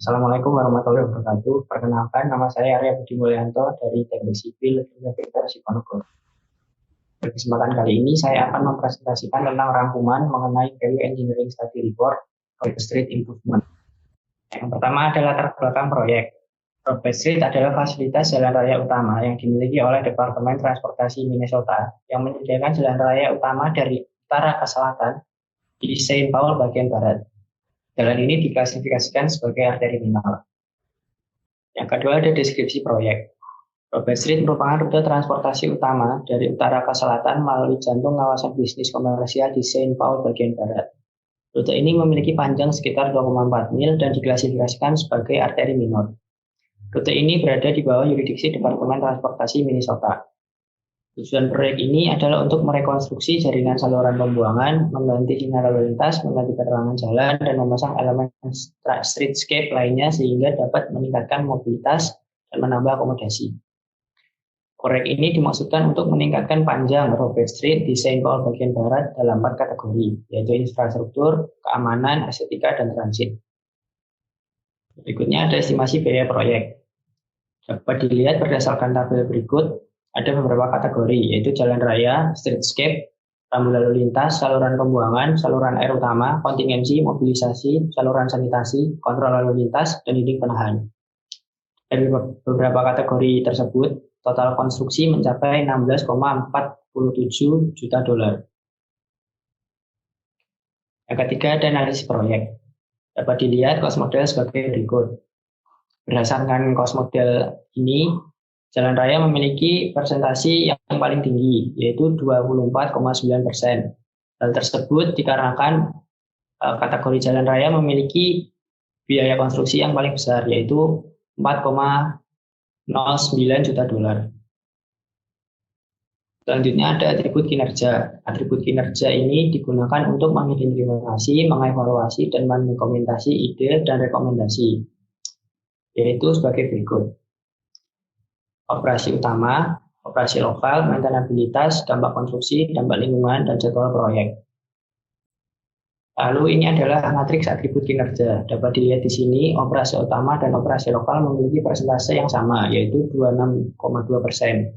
Assalamualaikum warahmatullahi wabarakatuh. Perkenalkan, nama saya Arya Budi Mulyanto dari Teknik Sipil Universitas Diponegoro. Pada kesempatan kali ini, saya akan mempresentasikan tentang rangkuman mengenai Value Engineering Study Report Robert Street Improvement. Yang pertama adalah latar belakang proyek. Robert Street adalah fasilitas jalan raya utama yang dimiliki oleh Departemen Transportasi Minnesota yang menyediakan jalan raya utama dari utara ke selatan di Saint Paul bagian barat. Jalan ini diklasifikasikan sebagai arteri minor. Yang kedua ada deskripsi proyek. Robert Street merupakan rute transportasi utama dari utara ke selatan melalui jantung kawasan bisnis komersial di Saint Paul bagian barat. Rute ini memiliki panjang sekitar 2,4 mil dan diklasifikasikan sebagai arteri minor. Rute ini berada di bawah yurisdiksi Departemen Transportasi Minnesota. Tujuan proyek ini adalah untuk merekonstruksi jaringan saluran pembuangan, mengganti sinyal lalu lintas, mengganti penerangan jalan, dan memasang elemen streetscape lainnya sehingga dapat meningkatkan mobilitas dan menambah akomodasi. Proyek ini dimaksudkan untuk meningkatkan panjang Robert Street di Saint Paul bagian barat dalam 4 kategori, yaitu infrastruktur, keamanan, estetika, dan transit. Berikutnya ada estimasi biaya proyek. Dapat dilihat berdasarkan tabel berikut. Ada beberapa kategori, yaitu jalan raya, streetscape, rambu lalu lintas, saluran pembuangan, saluran air utama, kontingensi, mobilisasi, saluran sanitasi, kontrol lalu lintas, dan dinding penahan. Dari beberapa kategori tersebut, total konstruksi mencapai 16,47 juta dolar. Yang ketiga ada analisis proyek. Dapat dilihat cost model sebagai berikut. Berdasarkan cost model ini, jalan raya memiliki persentasi yang paling tinggi, yaitu 24,9%. Hal tersebut dikarenakan kategori jalan raya memiliki biaya konstruksi yang paling besar, yaitu 4,09 juta dolar. Selanjutnya ada atribut kinerja. Atribut kinerja ini digunakan untuk mengidentifikasi, mengevaluasi, dan mendokumentasi ide dan rekomendasi, yaitu sebagai berikut. Operasi utama, operasi lokal, maintenabilitas, dampak konstruksi, dampak lingkungan, dan jadwal proyek. Lalu ini adalah matriks atribut kinerja. Dapat dilihat di sini, operasi utama dan operasi lokal memiliki persentase yang sama, yaitu 26,2%.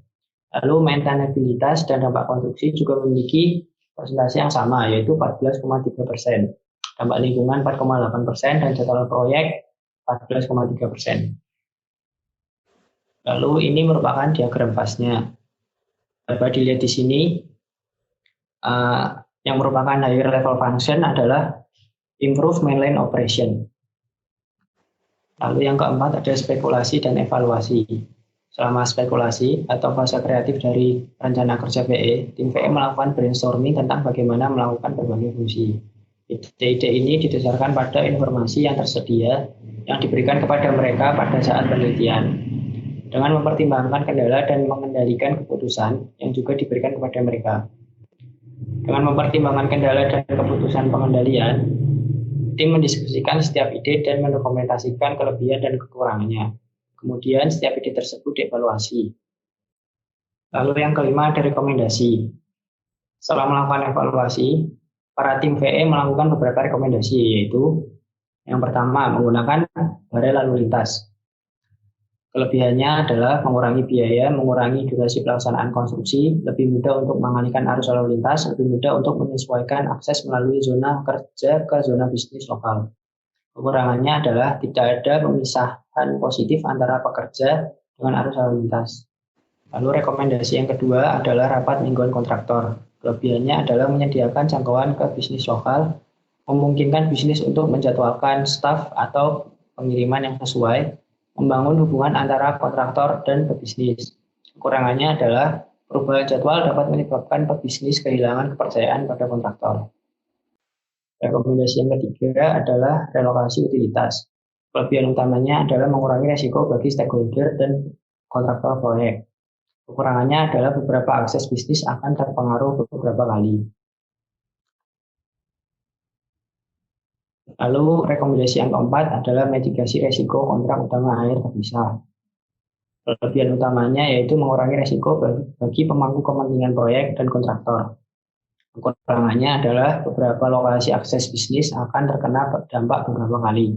Lalu maintenabilitas dan dampak konstruksi juga memiliki persentase yang sama, yaitu 14,3%. Dampak lingkungan 4,8% dan jadwal proyek 14,3%. Lalu ini merupakan diagram fase-nya. Dapat dilihat di sini, yang merupakan higher level function adalah improve mainline operation. Lalu yang keempat ada spekulasi dan evaluasi. Selama spekulasi atau fase kreatif dari rencana kerja PE, tim PE melakukan brainstorming tentang bagaimana melakukan berbagai fungsi. Ide-ide ini didasarkan pada informasi yang tersedia yang diberikan kepada mereka pada saat penelitian, dengan mempertimbangkan kendala dan mengendalikan keputusan yang juga diberikan kepada mereka. Dengan mempertimbangkan kendala dan keputusan pengendalian, tim mendiskusikan setiap ide dan mendokumentasikan kelebihan dan kekurangannya. Kemudian setiap ide tersebut dievaluasi. Lalu yang kelima ada rekomendasi. Setelah melakukan evaluasi, para tim VE melakukan beberapa rekomendasi, yaitu yang pertama menggunakan barel lalu lintas. Kelebihannya adalah mengurangi biaya, mengurangi durasi pelaksanaan konstruksi, lebih mudah untuk mengalihkan arus lalu lintas, lebih mudah untuk menyesuaikan akses melalui zona kerja ke zona bisnis lokal. Kekurangannya adalah tidak ada pemisahan positif antara pekerja dengan arus lalu lintas. Lalu rekomendasi yang kedua adalah rapat mingguan kontraktor. Kelebihannya adalah menyediakan jangkauan ke bisnis lokal, memungkinkan bisnis untuk menjadwalkan staf atau pengiriman yang sesuai, membangun hubungan antara kontraktor dan pebisnis. Kekurangannya adalah perubahan jadwal dapat menyebabkan pebisnis kehilangan kepercayaan pada kontraktor. Rekomendasi yang ketiga adalah relokasi utilitas. Kelebihan utamanya adalah mengurangi risiko bagi stakeholder dan kontraktor proyek. Kekurangannya adalah beberapa akses bisnis akan terpengaruh beberapa kali. Lalu rekomendasi yang keempat adalah mitigasi risiko kontrak utama air terpisah. Kelebihan utamanya yaitu mengurangi risiko bagi pemangku kepentingan proyek dan kontraktor. Kekurangannya adalah beberapa lokasi akses bisnis akan terkena dampak beberapa kali.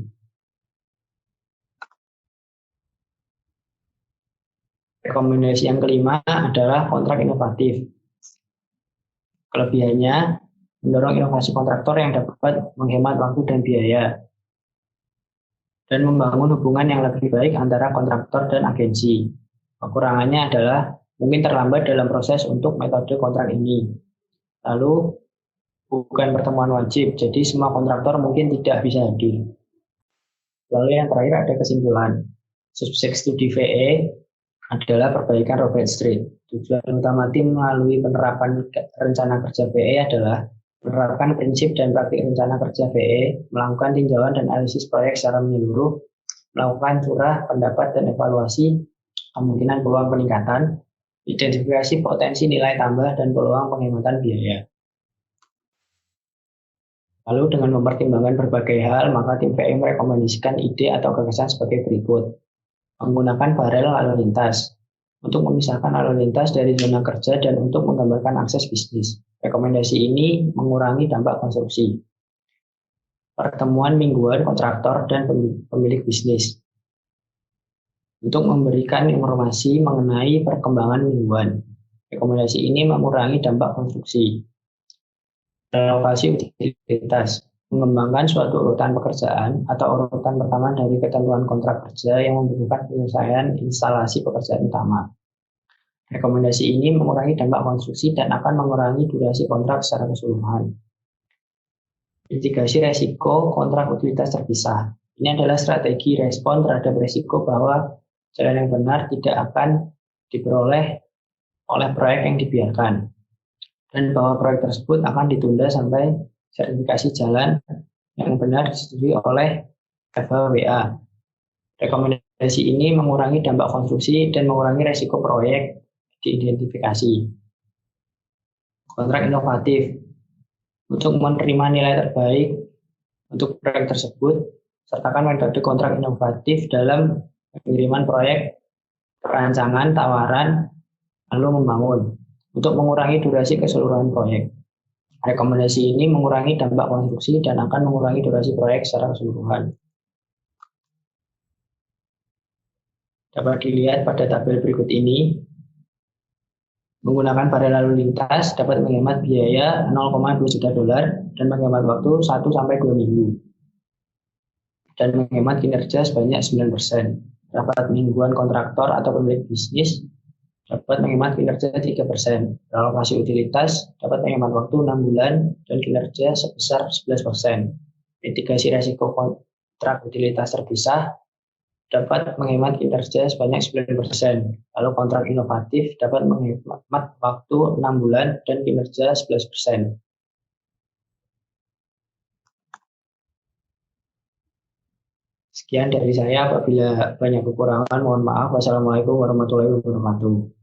Rekomendasi yang kelima adalah kontrak inovatif. Kelebihannya, mendorong inovasi kontraktor yang dapat menghemat waktu dan biaya, dan membangun hubungan yang lebih baik antara kontraktor dan agensi. Kekurangannya adalah mungkin terlambat dalam proses untuk metode kontrak ini. Lalu, bukan pertemuan wajib, jadi semua kontraktor mungkin tidak bisa hadir. Lalu yang terakhir ada kesimpulan. Subjek studi VE adalah perbaikan Robert Street. Tujuan utama tim melalui penerapan rencana kerja VE adalah menerapkan prinsip dan praktik rencana kerja VE, melakukan tinjauan dan analisis proyek secara menyeluruh, melakukan curah, pendapat, dan evaluasi kemungkinan peluang peningkatan, identifikasi potensi nilai tambah dan peluang penghematan biaya. Lalu dengan mempertimbangkan berbagai hal, maka tim VE merekomendasikan ide atau gagasan sebagai berikut. Menggunakan barel lalu lintas untuk memisahkan lalu lintas dari zona kerja dan untuk menggambarkan akses bisnis. Rekomendasi ini mengurangi dampak konstruksi. Pertemuan mingguan kontraktor dan pemilik bisnis untuk memberikan informasi mengenai perkembangan mingguan. Rekomendasi ini mengurangi dampak konstruksi. Relokasi utilitas, mengembangkan suatu urutan pekerjaan atau urutan pertama dari ketentuan kontrak kerja yang membutuhkan penyelesaian instalasi pekerjaan utama. Rekomendasi ini mengurangi dampak konstruksi dan akan mengurangi durasi kontrak secara keseluruhan. Mitigasi resiko kontrak utilitas terpisah. Ini adalah strategi respon terhadap resiko bahwa jalan yang benar tidak akan diperoleh oleh proyek yang dibiarkan, dan bahwa proyek tersebut akan ditunda sampai sertifikasi jalan yang benar disetujui oleh FHWA. Rekomendasi ini mengurangi dampak konstruksi dan mengurangi resiko proyek diidentifikasi. Kontrak inovatif. Untuk menerima nilai terbaik untuk proyek tersebut, sertakan metode kontrak inovatif dalam pengiriman proyek, perancangan, tawaran, lalu membangun, untuk mengurangi durasi keseluruhan proyek. Rekomendasi ini mengurangi dampak konstruksi dan akan mengurangi durasi proyek secara keseluruhan. Dapat dilihat pada tabel berikut ini. Menggunakan barel lalu lintas dapat menghemat biaya 0,2 juta dolar dan menghemat waktu 1-2 minggu. Dan menghemat kinerja sebanyak 9%. Rapat mingguan kontraktor atau pemilik bisnis dapat menghemat kinerja 3%. Relokasi utilitas dapat menghemat waktu 6 bulan dan kinerja sebesar 11%. Mitigasi risiko kontrak utilitas terpisah dapat menghemat kinerja sebanyak 9%. Lalu kontrak inovatif dapat menghemat waktu 6 bulan dan kinerja 11%. Sekian dari saya. Apabila banyak kekurangan, mohon maaf. Wassalamualaikum warahmatullahi wabarakatuh.